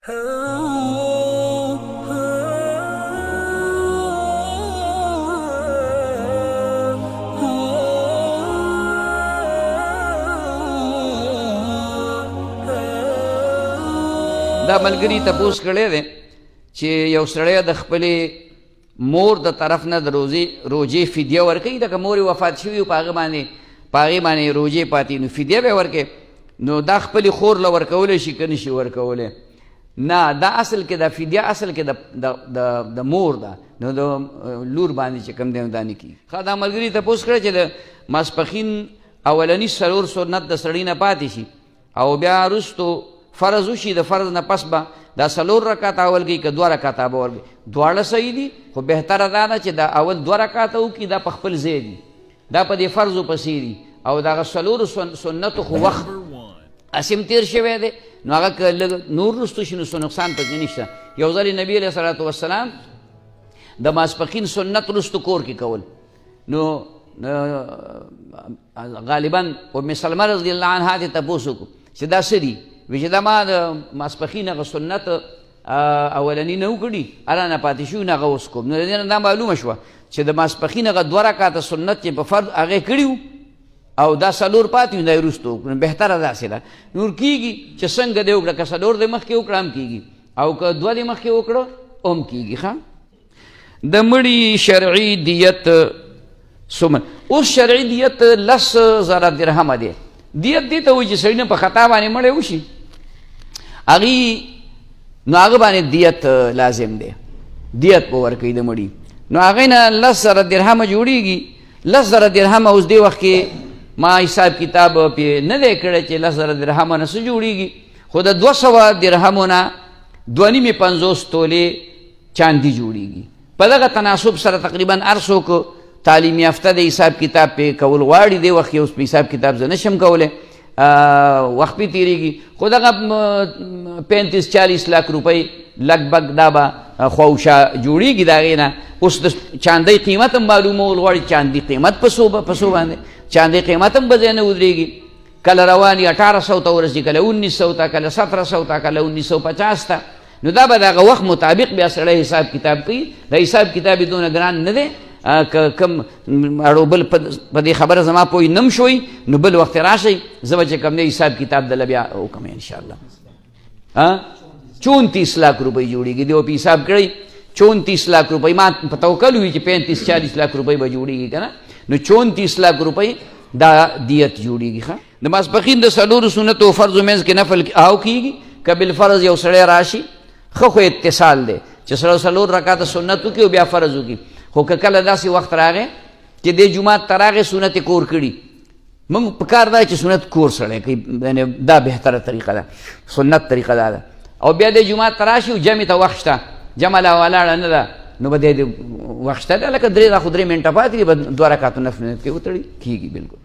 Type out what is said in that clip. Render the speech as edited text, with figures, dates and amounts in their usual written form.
دا ملګري تپوس کړی دی چې یو سړی د خپلې مور د طرف نه د روژې فدیه ورکوي لکه مور یې وفات شوي په هغې باندې روژې پاتې نو فدیه به یې ورکوي نو دا خپلې خور له ورکولی شي که نه شي ورکولی نه دا اصل کې دا فدیه اصل کې د مور ده نو د لور باندې چې کوم دی نو دا نه کېږي ښه دا ملګري تپوس کړی چې د ماسپښین اولني 4 سنت د سړي نه پاتې شي او بیا وروستو فرض وشي د فرض نه پس به دا 4 رکعاته اول کوي که 2 رکعاته به ورکوي دواړه صحیح دي خو بهتره دا ده چې دا اول 2 رکعاته وکړي دا په خپل ځای دي دا په دې فرضو پسې دي او دغه 4 سنتو خو وخت اسیم تیر شوی دی نو هغه که لږ نور وروستو شي نو څه نقصان پکې نشته یو ځل نبي علیه صلات وسلام د ماسپښین سنت وروستو کور کې کول نو غالبا ام سلمه رضی الله عنها دې تپوس وکړو چې دا څه دي وی چې دا ما د ماسپښین هغه سنت اولني نه وکړي هله نه پاتې شوي نو هغه اوس کوم نو د دې نه دا معلومه شوه چې د ماسپښین هغه 2 رکعاته سنت چې په فرض هغې کړي او دا 4 پاتې وي دا یې وروسته وکړو بهتره داسې ده نور کېږي چې څنګه دې وکړه که 4 دې مخکې وکړه هم کېږي او که 2 دې مخکې وکړه هم کېږي ښه د مړي شرعي دیت څومره اوس شرعي دیت 10,000 درهمه دی دیت دې ته وایي چې سړي نه په خطا باندې مړی وشي هغې نو هغه باندې دیت لازم دی دیت به ورکوي د مړي نو هغې نه 10,000 درهمه جوړېږي 10,000 درهمه اوس دې وخت کې ما حساب کتاب پې نه دی کړی چې 10,000 درهمه نه څه جوړېږي خو د 200 درهمو نه 2.50 تولې چاندي جوړېږي په دغه تناسب سره تقریبا هر څوک تعلیم یافته د حساب کتاب پې کول غواړي دې وخت کې اوس په حساب کتاب زه نشم کولی وخت پې تېرېږي خو دغه 35-40 لاک روپۍ لګ بګ دا به خواوشا جوړېږي د هغې نه اوس د چاندۍ قیمت هم معلومول غواړي چاندي قیمت په څو باندې چاندۍ قیمت هم به ځای نه ودرېږي کله روان 1800 ته ورسي کله 1900 ته کله 1700 ته کله 1950 ته نو دا به د هغه وخت مطابق بیا سړی حساب کتاب کوي د حساب کتاب یې دونه ګران نه دی که کم اړو بل په دې خبره زما پوی نم شوي نو بل وخت راشئ زه به چې کوم دی حساب کتاب دله بیا وکړم انشاءالله 34 لاک روپۍ جوړېږي دی په حساب کړی 34 لاک روپۍ ما په توکل وي چې 35-40 لاک روپۍ به جوړېږي که نه نو 34 لاک روپۍ دا دیت جوړېږي ښه د ماسپښین د 4 سنتو فرضو منځ کې نفل او کېږي که بالفرض یو سړی راشي ښه خو اتصال دی چې سړی 4 رکعاته سنت وکړي او بیا فرض وکړي خو که کله داسې وخت راغی چې دې جومات ته راغی سنت یې کور کړي موږ په کار دا چې سنت کور سړی کوي دا بهتره طریقه ده سنت طریقه دا ده او بیا دې جومات ته راشي او جمع ته وخت شته جمع لا ولاړه نه ده نو به دې وخت شته ده لکه 3 منټه پاتې دي به 2 رکعاته نفل کې وتړي کېږي بالکل